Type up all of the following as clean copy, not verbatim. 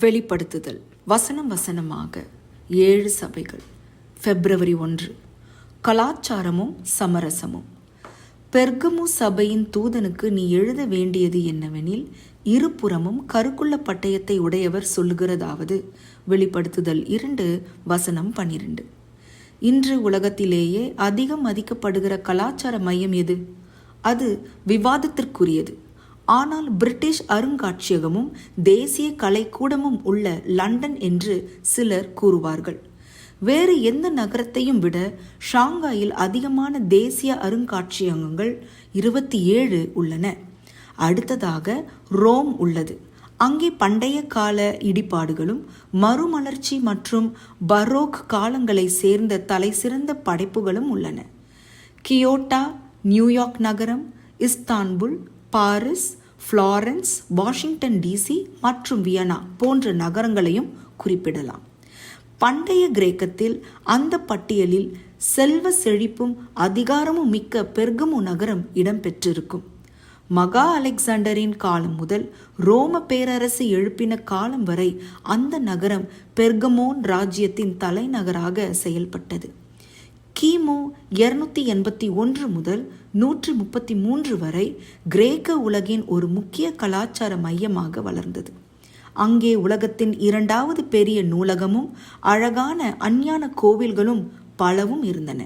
வெளிப்படுத்துதல் வசனம் வசனமாக 7 சபைகள். February 1. கலாச்சாரமும் சமரசமும். பெர்கமு சபையின் தூதனுக்கு நீ எழுத வேண்டியது என்னவெனில், இருபுறமும் கருக்குள்ள பட்டயத்தை உடையவர் சொல்லுகிறதாவது. வெளிப்படுத்துதல் 2 வசனம் 12. இன்று உலகத்திலேயே அதிகம் மதிக்கப்படுகிற கலாச்சார மையம் எது? அது விவாதத்திற்குரியது. ஆனால் பிரிட்டிஷ் அருங்காட்சியகமும் தேசிய கலைக்கூடமும் உள்ள லண்டன் என்று சிலர் கூறுவார்கள். வேறு எந்த நகரத்தையும் விட ஷாங்காயில் அதிகமான தேசிய அருங்காட்சியகங்கள் 27 உள்ளன. அடுத்ததாக ரோம் உள்ளது. அங்கே பண்டைய கால இடிபாடுகளும் மறுமலர்ச்சி மற்றும் பரோக் காலங்களை சேர்ந்த தலைசிறந்த படைப்புகளும் உள்ளன. கியோட்டா, நியூயார்க் நகரம், Istanbul, Paris, Florence, Washington DC மற்றும் வியனா போன்ற நகரங்களையும் குறிப்பிடலாம். பண்டைய கிரேக்கத்தில் அந்த பட்டியலில் செல்வ செழிப்பும் அதிகாரமும் மிக்க பெர்கமு நகரம் இடம்பெற்றிருக்கும். மகா அலெக்சாண்டரின் காலம் முதல் ரோம பேரரசு எழுப்பின காலம் வரை அந்த நகரம் பெர்கமோன் ராஜ்யத்தின் தலைநகராக செயல்பட்டது. கிமு 281 முதல் 133 வரை கிரேக்க உலகின் ஒரு முக்கிய கலாச்சார மையமாக வளர்ந்தது. அங்கே உலகத்தின் 2வது பெரிய நூலகமும் அழகான அஞ்ஞான கோவில்களும் பலவும் இருந்தன.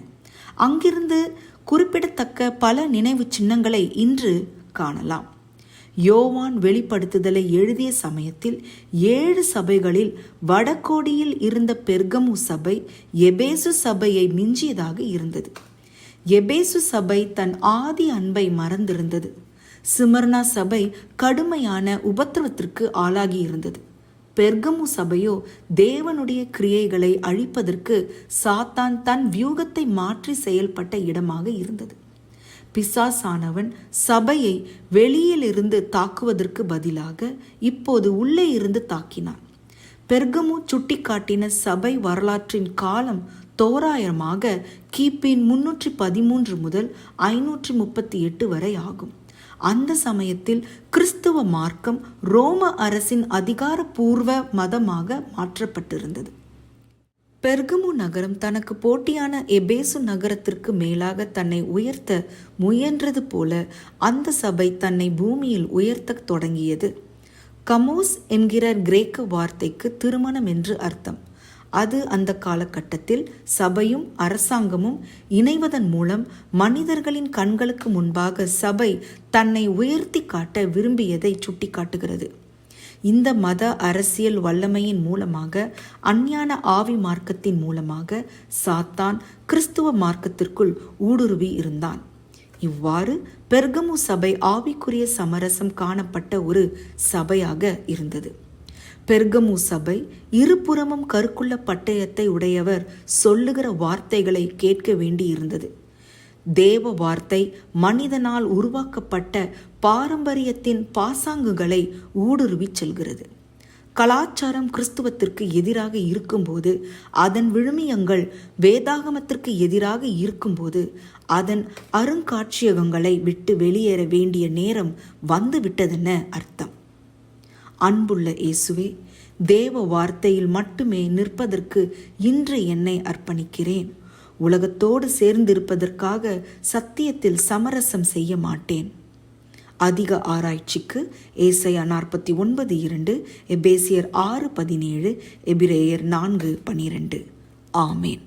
அங்கிருந்து குறிப்பிடத்தக்க பல நினைவு சின்னங்களை இன்று காணலாம். யோவான் வெளிப்படுத்துதலை எழுதிய சமயத்தில் 7 சபைகளில் வடகோடியில் இருந்த பெர்கமு சபை எபேசு சபையை மிஞ்சியதாக இருந்தது. எபேசு சபை தன் ஆதி அன்பை மறந்திருந்தது. சிமர்னா சபை கடுமையான உபத்திரவத்திற்கு ஆளாகி இருந்தது. பெர்கமு சபையோ தேவனுடைய கிரியைகளை அழிப்பதற்கு சாத்தான் தன் வியூகத்தை மாற்றி செயல்பட்ட இடமாக இருந்தது. பிசாசானவன் சபையை வெளியிலிருந்து தாக்குவதற்கு பதிலாக இப்போது உள்ளே இருந்து தாக்கினான். பெர்கமு சுட்டிக்காட்டின சபை வரலாற்றின் காலம் தோராயமாக கிபி 313 முதல் 538 வரை ஆகும். அந்த சமயத்தில் கிறிஸ்துவ மார்க்கம் ரோம அரசின் அதிகாரப்பூர்வ மதமாக மாற்றப்பட்டிருந்தது. பெர்கமு நகரம் தனக்கு போட்டியான எபேசு நகரத்திற்கு மேலாக தன்னை உயர்த்த முயன்றது போல அந்த சபை தன்னை பூமியில் உயர்த்த தொடங்கியது. கமோஸ் என்கிற கிரேக்க வார்த்தைக்கு திருமணம் என்று அர்த்தம். அது அந்த காலகட்டத்தில் சபையும் அரசாங்கமும் இணைவதன் மூலம் மனிதர்களின் கண்களுக்கு முன்பாக சபை தன்னை உயர்த்தி காட்ட விரும்பியதை சுட்டிக்காட்டுகிறது. இந்த மத அரசியல் வல்லமையின் மூலமாக அஞ்ஞான ஆவி மார்க்கத்தின் மூலமாக சாத்தான் கிறிஸ்துவ மார்க்கத்திற்குள் ஊடுருவி இருந்தான். இவ்வாறு பெர்கமு சபை ஆவிக்குரிய சமரசம் காணப்பட்ட ஒரு சபையாக இருந்தது. பெர்கமு சபை இருபுறமும் கருக்குள்ள பட்டயத்தை உடையவர் சொல்லுகிற வார்த்தைகளை கேட்க வேண்டியிருந்தது. தேவ வார்த்தை மனிதனால் உருவாக்கப்பட்ட பாரம்பரியத்தின் பாசாங்குகளை ஊடுருவி செல்கிறது. கலாச்சாரம் கிறிஸ்துவத்திற்கு எதிராக இருக்கும்போது, அதன் விழுமியங்கள் வேதாகமத்திற்கு எதிராக இருக்கும்போது, அதன் அருங்காட்சியகங்களை விட்டு வெளியேற வேண்டிய நேரம் வந்துவிட்டதென அர்த்தம். அன்புள்ள இயேசுவே, தேவ வார்த்தையில் மட்டுமே நிற்பதற்கு இன்று என்னை அர்ப்பணிக்கிறேன். உலகத்தோடு சேர்ந்திருப்பதற்காக சத்தியத்தில் சமரசம் செய்ய மாட்டேன். அதிக ஆராய்ச்சிக்கு ஏசாயா 49:2, எபேசியர் 6:17, எபிரேயர் 4:12. ஆமேன்.